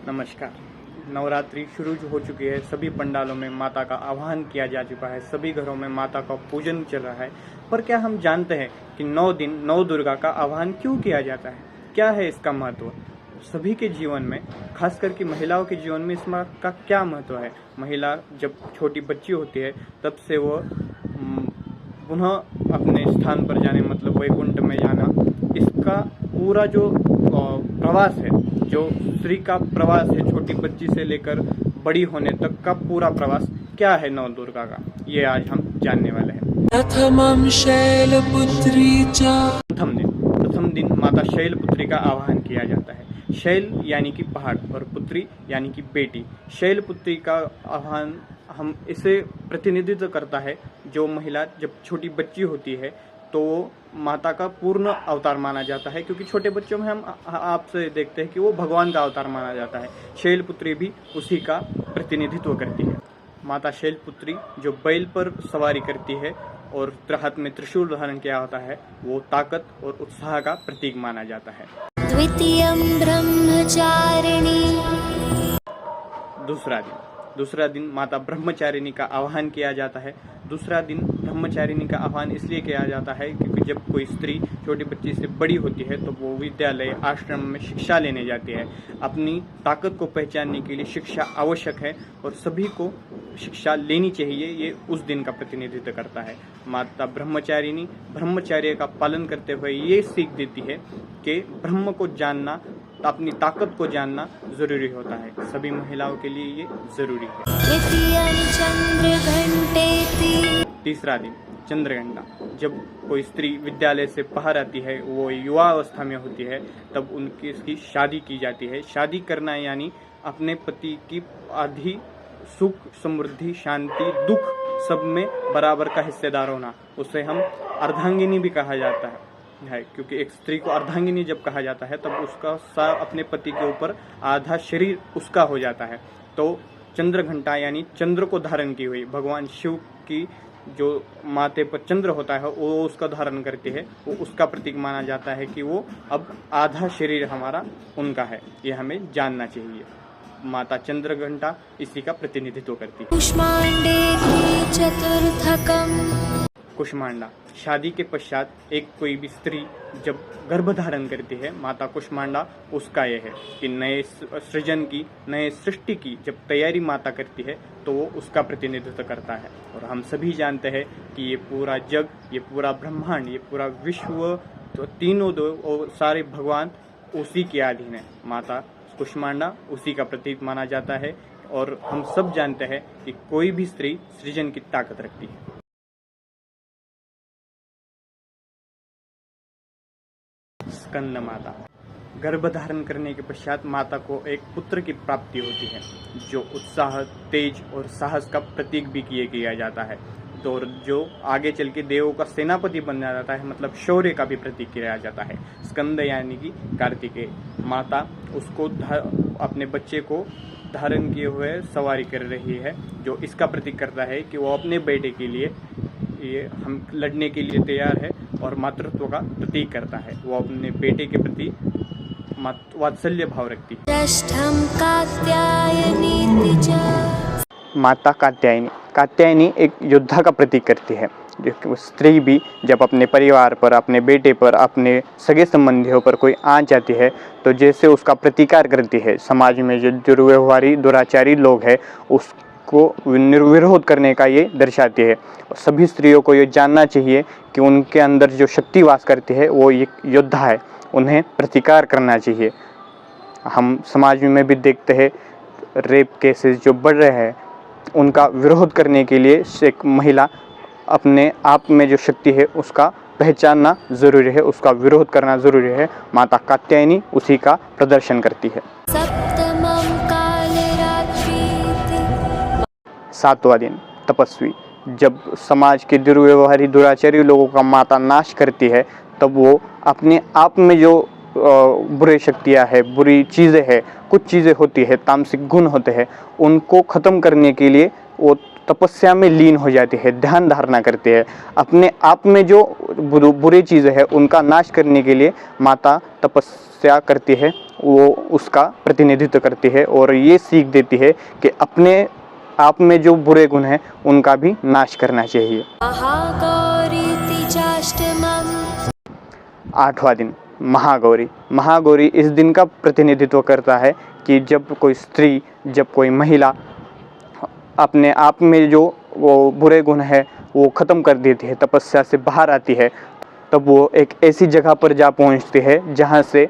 नमस्कार। नवरात्रि शुरू हो चुकी है। सभी पंडालों में माता का आह्वान किया जा चुका है। सभी घरों में माता का पूजन चल रहा है। पर क्या हम जानते हैं कि 9 दिन नौ दुर्गा का आह्वान क्यों किया जाता है? क्या है इसका महत्व? सभी के जीवन में, खास करके महिलाओं के जीवन में इसका क्या महत्व है? महिला जब छोटी बच्ची होती है तब से वो पुनः अपने स्थान पर जाने, मतलब वैकुंठ में जाना, इसका पूरा जो प्रवास है, जो स्त्री का प्रवास है, छोटी बच्ची से लेकर बड़ी होने तक का पूरा प्रवास क्या है नौ दुर्गा का, ये आज हम जानने वाले हैं। प्रथमं शैलपुत्री च। प्रथम दिन माता शैलपुत्री का आह्वान किया जाता है। शैल यानी कि पहाड़ और पुत्री यानी कि बेटी। शैलपुत्री का आह्वान हम इसे प्रतिनिधित्व करता है, जो महिला जब छोटी बच्ची होती है तो माता का पूर्ण अवतार माना जाता है, क्योंकि छोटे बच्चों में हम आपसे देखते हैं कि वो भगवान का अवतार माना जाता है। शैलपुत्री भी उसी का प्रतिनिधित्व करती है। माता शैलपुत्री जो बैल पर सवारी करती है और हाथ में त्रिशूल धारण किया होता है, वो ताकत और उत्साह का प्रतीक माना जाता है। द्वितीयं ब्रह्मचारिणी। दूसरा दिन माता ब्रह्मचारिणी का आह्वान किया जाता है। दूसरा दिन ब्रह्मचारिणी का आह्वान इसलिए किया जाता है क्योंकि जब कोई स्त्री छोटी बच्ची से बड़ी होती है तो वो विद्यालय, आश्रम में शिक्षा लेने जाती है। अपनी ताकत को पहचानने के लिए शिक्षा आवश्यक है और सभी को शिक्षा लेनी चाहिए। ये उस दिन का प्रतिनिधित्व करता है। माता ब्रह्मचारिणी ब्रह्मचर्य का पालन करते हुए ये सीख देती है कि ब्रह्म को जानना, अपनी ताकत को जानना जरूरी होता है। सभी महिलाओं के लिए ये जरूरी है। तीसरा दिन चंद्रघंटा। जब कोई स्त्री विद्यालय से बाहर आती है, वो युवा अवस्था में होती है, तब इसकी शादी की जाती है। शादी करना यानी अपने पति की आधी सुख, समृद्धि, शांति, दुख सब में बराबर का हिस्सेदार होना। उसे हम अर्धांगिनी भी कहा जाता है, क्योंकि एक स्त्री को अर्धांगिनी जब कहा जाता है तब उसका अपने पति के ऊपर आधा शरीर उसका हो जाता है। तो चंद्रघंटा यानी चंद्र को धारण की हुई, भगवान शिव की जो माथे पर चंद्र होता है वो उसका धारण करती है, वो उसका प्रतीक माना जाता है कि वो अब आधा शरीर हमारा उनका है। ये हमें जानना चाहिए। माता चंद्रघंटा इसी का प्रतिनिधित्व करती है। कुष्मांडा। शादी के पश्चात एक कोई भी स्त्री जब गर्भ धारण करती है, माता कुष्मांडा उसका यह है कि नए सृजन की, नए सृष्टि की जब तैयारी माता करती है तो वो उसका प्रतिनिधित्व करता है। और हम सभी जानते हैं कि ये पूरा जग, ये पूरा ब्रह्मांड, ये पूरा विश्व, तो तीनों सारे भगवान उसी के अधीन है। माता कुष्मांडा उसी का प्रतीक माना जाता है। और हम सब जानते हैं कि कोई भी स्त्री सृजन की ताकत रखती है। स्कंद माता। गर्भ धारण करने के पश्चात माता को एक पुत्र की प्राप्ति होती है, जो उत्साह, तेज और साहस का प्रतीक भी किया जाता है। तो जो आगे चल के देवों का सेनापति बन जाता है, मतलब शौर्य का भी प्रतीक किया जाता है। स्कंद यानी कि कार्तिकेय। माता उसको अपने बच्चे को धारण किए हुए सवारी कर रही है, जो इसका प्रतीक करता है कि वो अपने बेटे के लिए ये हम लड़ने के लिए तैयार है और मातृत्व का प्रतीक करता है। वो अपने बेटे के प्रति वात्सल्य भाव रखती है। माता कात्यायनी एक योद्धा का प्रतीक करती है। स्त्री भी जब अपने परिवार पर, अपने बेटे पर, अपने सगे संबंधियों पर कोई आ जाती है तो जैसे उसका प्रतिकार करती है। समाज में जो दुर्व्यवहारी, दुराचारी लोग हैं उसको निर्विरोध करने का ये दर्शाती है। सभी स्त्रियों को ये जानना चाहिए कि उनके अंदर जो शक्ति वास करती है वो एक योद्धा है, उन्हें प्रतिकार करना चाहिए। हम समाज में भी देखते हैं रेप केसेस जो बढ़ रहे हैं, उनका विरोध करने के लिए एक महिला अपने आप में जो शक्ति है उसका पहचानना जरूरी है, उसका विरोध करना जरूरी है। माता कात्यायनी उसी का प्रदर्शन करती है। सातवां दिन तपस्वी। जब समाज के दुर्व्यवहारी, दुराचारी लोगों का माता नाश करती है तब वो अपने आप में जो बुरी शक्तियाँ है, बुरी चीज़ें हैं, कुछ चीज़ें होती है, तामसिक गुण होते हैं, उनको ख़त्म करने के लिए वो तपस्या में लीन हो जाती है, ध्यान धारणा करती है। अपने आप में जो बुरी चीज़ें हैं उनका नाश करने के लिए माता तपस्या करती है वो उसका प्रतिनिधित्व करती है और ये सीख देती है कि अपने आप में जो बुरे गुण हैं उनका भी नाश करना चाहिए। महागौरीति चाष्टमम्। 8वां दिन महागौरी। महागौरी इस दिन का प्रतिनिधित्व करता है कि जब कोई स्त्री, जब कोई महिला अपने आप में जो वो बुरे गुण है वो ख़त्म कर देती है, तपस्या से बाहर आती है, तब वो एक ऐसी जगह पर जा पहुंचती है जहां से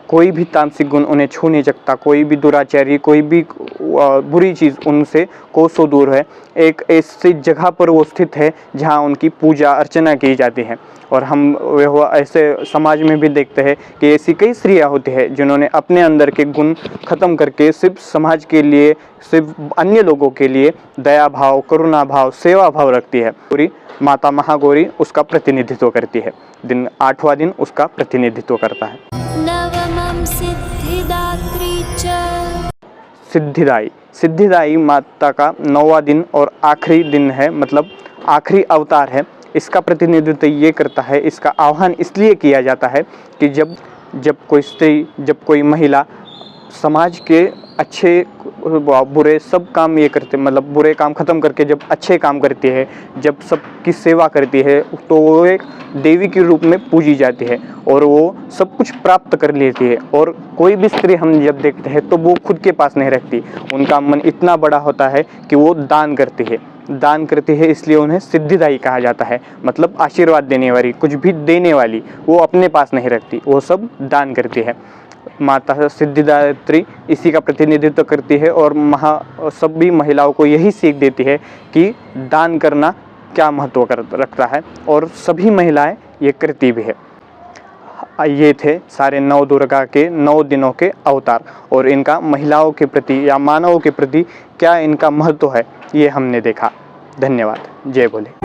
कोई भी तामसिक गुण उन्हें छू नहीं सकता, कोई भी दुराचारी, कोई भी बुरी चीज़ उनसे कोसों दूर है। एक ऐसी जगह पर वो स्थित है जहां उनकी पूजा अर्चना की जाती है। और हम वह ऐसे समाज में भी देखते हैं कि ऐसी कई स्त्रियां होती हैं जिन्होंने अपने अंदर के गुण ख़त्म करके सिर्फ समाज के लिए, सिर्फ अन्य लोगों के लिए दया भाव, करुणा भाव, सेवा भाव रखती है। पूरी माता महागौरी उसका प्रतिनिधित्व करती है। दिन 8वां दिन उसका प्रतिनिधित्व करता है। नवमं सिद्धिदात्री च। सिद्धिदायी। सिद्धिदायी माता का 9वां दिन और आखिरी दिन है, मतलब आखिरी अवतार है। इसका प्रतिनिधित्व ये करता है, इसका आह्वान इसलिए किया जाता है कि जब कोई स्त्री, जब कोई महिला समाज के अच्छे बुरे सब काम ये करते, मतलब बुरे काम ख़त्म करके जब अच्छे काम करती है, जब सबकी सेवा करती है, तो वो एक देवी के रूप में पूजी जाती है और वो सब कुछ प्राप्त कर लेती है। और कोई भी स्त्री हम जब देखते हैं तो वो खुद के पास नहीं रखती, उनका मन इतना बड़ा होता है कि वो दान करती है। दान करती है इसलिए उन्हें सिद्धिदायी कहा जाता है, मतलब आशीर्वाद देने वाली, कुछ भी देने वाली। वो अपने पास नहीं रखती, वो सब दान करती है। माता सिद्धिदात्री इसी का प्रतिनिधित्व करती है और सभी महिलाओं को यही सीख देती है कि दान करना क्या महत्व रखता है, और सभी महिलाएं ये करती भी है। ये थे सारे 9 दुर्गा के 9 दिनों के अवतार, और इनका महिलाओं के प्रति या मानवों के प्रति क्या इनका महत्व है ये हमने देखा। धन्यवाद। जय भोले।